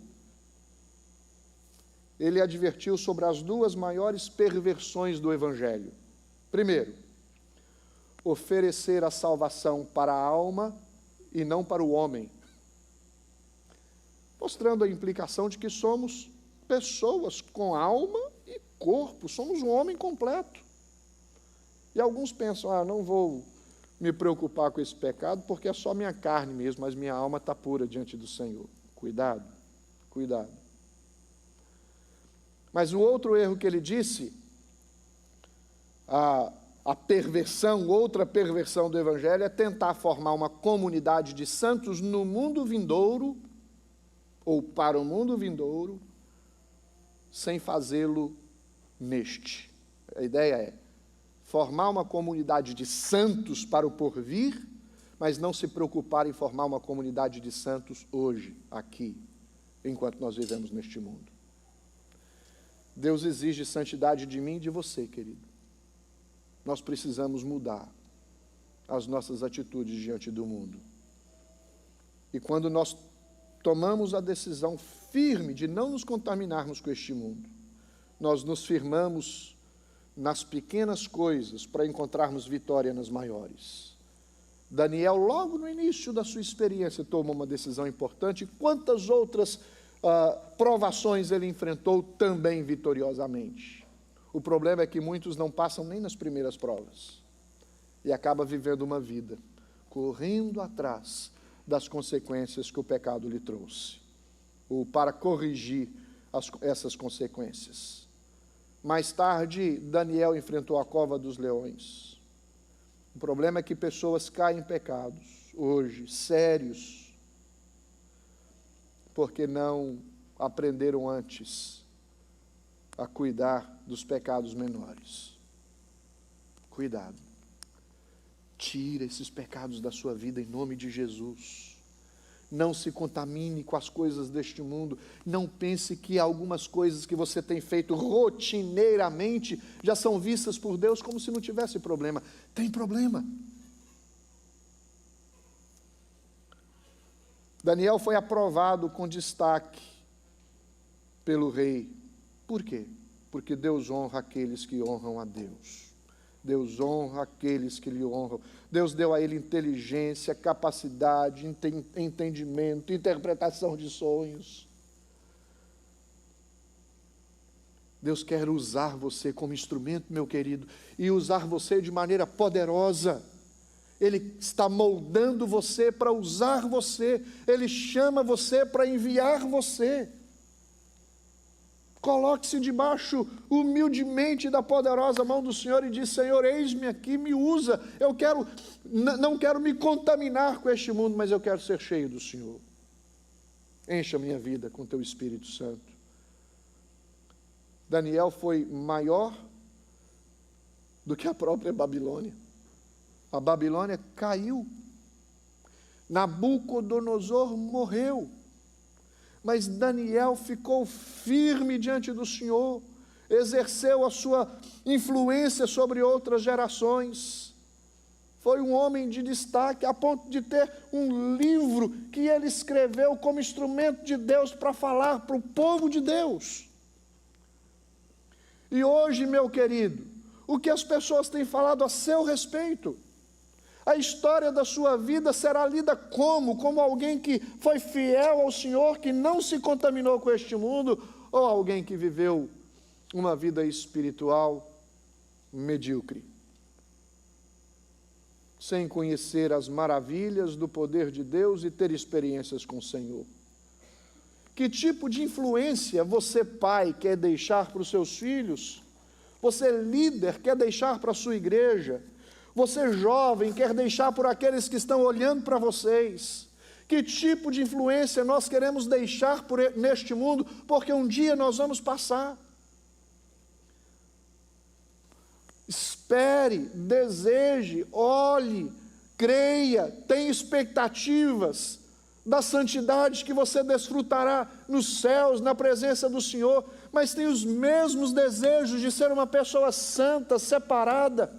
Ele advertiu sobre as duas maiores perversões do Evangelho. Primeiro, oferecer a salvação para a alma e não para o homem, mostrando a implicação de que somos pessoas com alma e corpo, somos um homem completo. E alguns pensam: não vou me preocupar com esse pecado, porque é só minha carne mesmo, mas minha alma está pura diante do Senhor. Cuidado, cuidado. Mas o outro erro que ele disse, a perversão, outra perversão do Evangelho, é tentar formar uma comunidade de santos no mundo vindouro, ou para o mundo vindouro, sem fazê-lo neste. A ideia é formar uma comunidade de santos para o porvir, mas não se preocupar em formar uma comunidade de santos hoje, aqui, enquanto nós vivemos neste mundo. Deus exige santidade de mim e de você, querido. Nós precisamos mudar as nossas atitudes diante do mundo. E quando nós tomamos a decisão firme de não nos contaminarmos com este mundo, nós nos firmamos nas pequenas coisas para encontrarmos vitória nas maiores. Daniel, logo no início da sua experiência, tomou uma decisão importante. Quantas outras provações ele enfrentou também vitoriosamente. O problema é que muitos não passam nem nas primeiras provas e acabam vivendo uma vida correndo atrás das consequências que o pecado lhe trouxe, ou para corrigir essas consequências. Mais tarde, Daniel enfrentou a cova dos leões. O problema é que pessoas caem em pecados hoje, sérios, porque não aprenderam antes a cuidar dos pecados menores. Cuidado. Tira esses pecados da sua vida em nome de Jesus. Não se contamine com as coisas deste mundo. Não pense que algumas coisas que você tem feito rotineiramente já são vistas por Deus como se não tivesse problema. Tem problema. Daniel foi aprovado com destaque pelo rei. Por quê? Porque Deus honra aqueles que honram a Deus. Deus honra aqueles que lhe honram. Deus deu a ele inteligência, capacidade, entendimento, interpretação de sonhos. Deus quer usar você como instrumento, meu querido, e usar você de maneira poderosa. Ele está moldando você para usar você. Ele chama você para enviar você. Coloque-se debaixo humildemente da poderosa mão do Senhor e diz: Senhor, eis-me aqui, me usa. Eu não quero me contaminar com este mundo, mas eu quero ser cheio do Senhor. Encha a minha vida com teu Espírito Santo. Daniel foi maior do que a própria Babilônia. A Babilônia caiu. Nabucodonosor morreu. Mas Daniel ficou firme diante do Senhor, exerceu a sua influência sobre outras gerações. Foi um homem de destaque, a ponto de ter um livro que ele escreveu como instrumento de Deus para falar para o povo de Deus. E hoje, meu querido, o que as pessoas têm falado a seu respeito? A história da sua vida será lida como alguém que foi fiel ao Senhor, que não se contaminou com este mundo, ou alguém que viveu uma vida espiritual medíocre, sem conhecer as maravilhas do poder de Deus e ter experiências com o Senhor? Que tipo de influência você, pai, quer deixar para os seus filhos? Você, líder, quer deixar para a sua igreja? Você, jovem, quer deixar por aqueles que estão olhando para vocês? Que tipo de influência nós queremos deixar neste mundo? Porque um dia nós vamos passar. Espere, deseje, olhe, creia, tenha expectativas da santidade que você desfrutará nos céus, na presença do Senhor, mas tenha os mesmos desejos de ser uma pessoa santa, separada,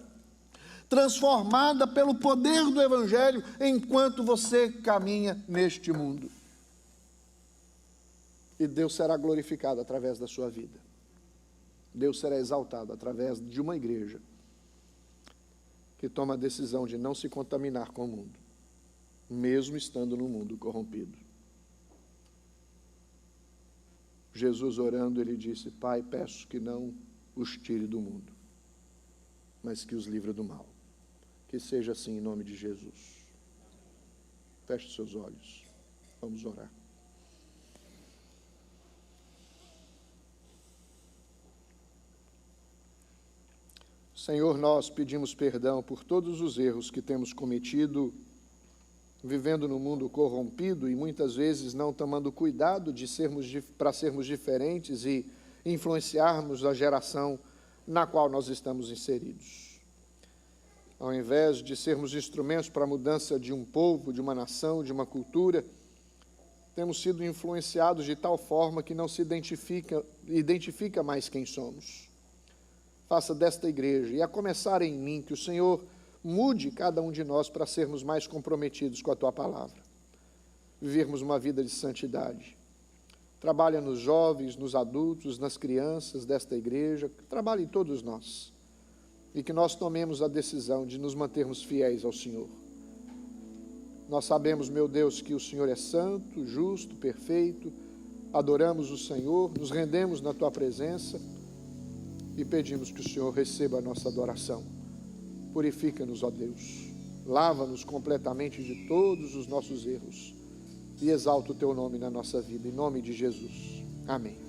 transformada pelo poder do Evangelho, enquanto você caminha neste mundo. E Deus será glorificado através da sua vida. Deus será exaltado através de uma igreja que toma a decisão de não se contaminar com o mundo, mesmo estando no mundo corrompido. Jesus, orando, ele disse: Pai, peço que não os tire do mundo, mas que os livre do mal. Que seja assim em nome de Jesus. Feche os seus olhos. Vamos orar. Senhor, nós pedimos perdão por todos os erros que temos cometido, vivendo no mundo corrompido e muitas vezes não tomando cuidado para sermos diferentes e influenciarmos a geração na qual nós estamos inseridos. Ao invés de sermos instrumentos para a mudança de um povo, de uma nação, de uma cultura, temos sido influenciados de tal forma que não se identifica mais quem somos. Faça desta igreja, e a começar em mim, que o Senhor mude cada um de nós para sermos mais comprometidos com a Tua palavra, vivermos uma vida de santidade. Trabalha nos jovens, nos adultos, nas crianças desta igreja, trabalhe em todos nós, e que nós tomemos a decisão de nos mantermos fiéis ao Senhor. Nós sabemos, meu Deus, que o Senhor é santo, justo, perfeito, adoramos o Senhor, nos rendemos na Tua presença e pedimos que o Senhor receba a nossa adoração. Purifica-nos, ó Deus, lava-nos completamente de todos os nossos erros e exalta o Teu nome na nossa vida, em nome de Jesus. Amém.